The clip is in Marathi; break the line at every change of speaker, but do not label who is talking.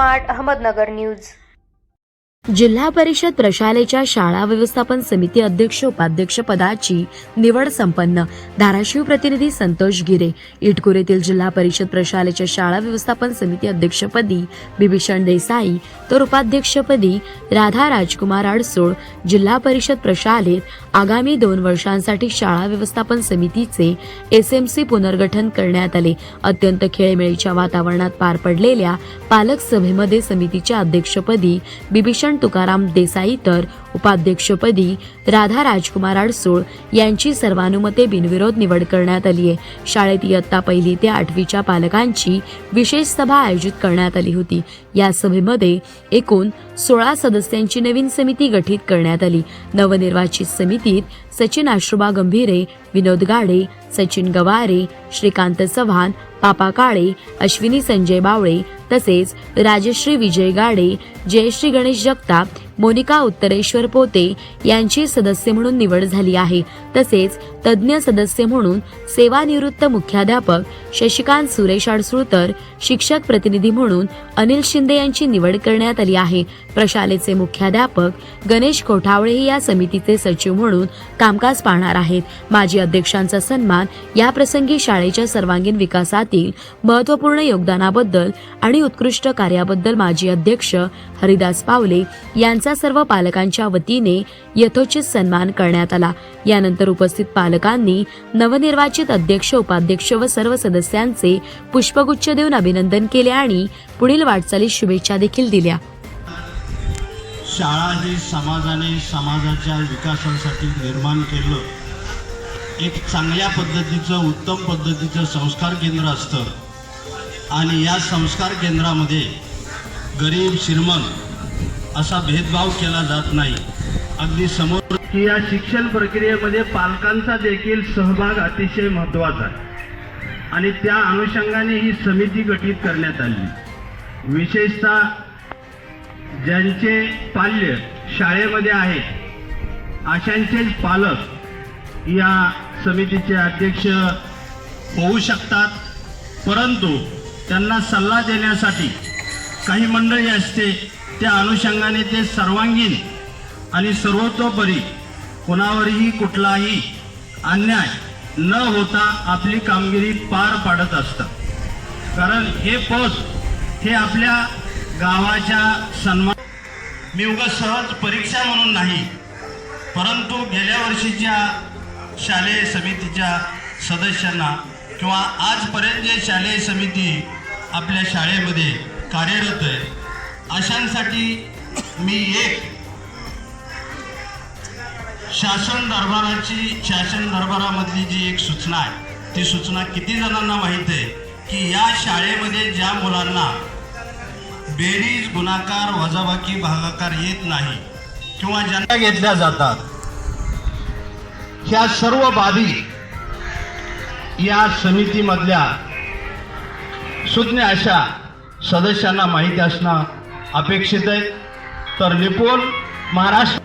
Smart Ahmednagar news.
जिल्हा परिषद प्रशालेच्या शाळा व्यवस्थापन समिती अध्यक्ष उपाध्यक्ष पदाची निवड संपन्न। धाराशिव प्रतिनिधी संतोष गिरे। इटकुरेतील जिल्हा परिषद प्रशालेच्या शाळा व्यवस्थापन समिती अध्यक्षपदी बिभीषण देसाई तर उपाध्यक्षपदी राधा राजकुमार अडसूळ। जिल्हा परिषद प्रशालेत आगामी 2 वर्षांसाठी शाळा व्यवस्थापन समितीचे SMC पुनर्गठन करण्यात आले। अत्यंत खेळीमेळीच्या वातावरणात पार पडलेल्या पालक सभेमध्ये समितीच्या अध्यक्षपदी बिभीषण तुकाराम देसाई तर उपाध्यक्षपदी राधा राजकुमार अडसूळ यांची सर्वानुमते बिनविरोध निवड करण्यात आली आहे। शाळेत इयत्ता 1 ते 8वीच्या पालकांची विशेष सभा आयोजित करण्यात आली होती। या सभेमध्ये एकूण 16 सदस्यांची नवीन समिती गठीत करण्यात आली। नवनिर्वाचित समितीत सचिन आश्रुबा गंभीरे, विनोद गाडे, सचिन गवारे, श्रीकांत चव्हाण, पापा काळे, अश्विनी संजय बावळे तसेच राजश्री विजय गाडे, जयश्री गणेश जगताप, मोनिका उत्तरेश्वर पोते यांची सदस्य म्हणून निवड झाली आहे। तसेच तज्ज्ञ सदस्य म्हणून सेवानिवृत्त मुख्याध्यापक शशिकांत सुरेश अडसूळ तर शिक्षक प्रतिनिधी म्हणून अनिल शिंदे यांची निवड करण्यात आली आहे। प्रशालेचे मुख्याध्यापक गणेश कोठावळे या समितीचे सचिव म्हणून कामकाज पाहणार आहेत। माजी अध्यक्षांचा सन्मान या प्रसंगी शाळेच्या सर्वांगीण विकासातील महत्त्वपूर्ण योगदानाबद्दल आणि उत्कृष्ट कार्याबद्दल माजी अध्यक्ष हरिदास पावले यांचा सर्व पालकांच्या वतीने यथोचित सन्मान करण्यात आला। यानंतर उपस्थित पालकांनी नवनिर्वाचित अध्यक्ष, उपाध्यक्ष व सर्व सदस्यांचे पुष्पगुच्छ देऊन अभिनंदन केले आणि पुढील वाटचालीस शुभेच्छा देखील दिल्या।
शाळा ही समाजाने समाजाच्या विकासासाठी निर्माण केलं एक चांगल्या पद्धतीचं, उत्तम पद्धतीचं संस्कार केंद्र असतं आणि या संस्कार केंद्रामध्ये गरीब श्रीमंत असा भेदभाव केला जात नाही। अगदी समोर की या शिक्षण प्रक्रियेमध्ये पालकांचा देखील सहभाग अतिशय महत्त्वाचा आहे आणि त्या अनुषंगाने ही समिती गठीत करण्यात आली। विशेषतः ज्यांचे पाल्य शाळेमध्ये आहेत अशांचेच पालक या समितीचे अध्यक्ष होऊ शकतात, परंतु त्यांना सल्ला देण्यासाठी काही मंडळी असते, त्या अनुषंगाने ते सर्वांगीण आणि सर्वतोपरी कोणावरही कुठलाही अन्याय न होता आपली कामगिरी पार पाडत असतात। कारण हे पोस्ट हे आपल्या गावाच्या सन्मान, मी उगाच सहज परीक्षा म्हणून नाही, परंतु गेल्या वर्षीच्या शालेय समितीच्या सदस्यांना किंवा आजपर्यंत जे शालेय समिती आपल्या शाळेमध्ये कार्यरत आहे अशांसाठी मी एक शासन दरबारामधली जी एक सूचना आहे, ती सूचना किती जणांना माहीत आहे की या शाळेमध्ये ज्या मुलांना बेरीज, गुणाकार, वजाबाकी, भागाकार येत नाही किंवा ज्यांना घेतल्या जातात, ह्या सर्व बाबी या समितीमधल्या सुज्ञ अशा सदस्यांना माहिती असणं अपेक्षित आहे। तर निपुण महाराष्ट्र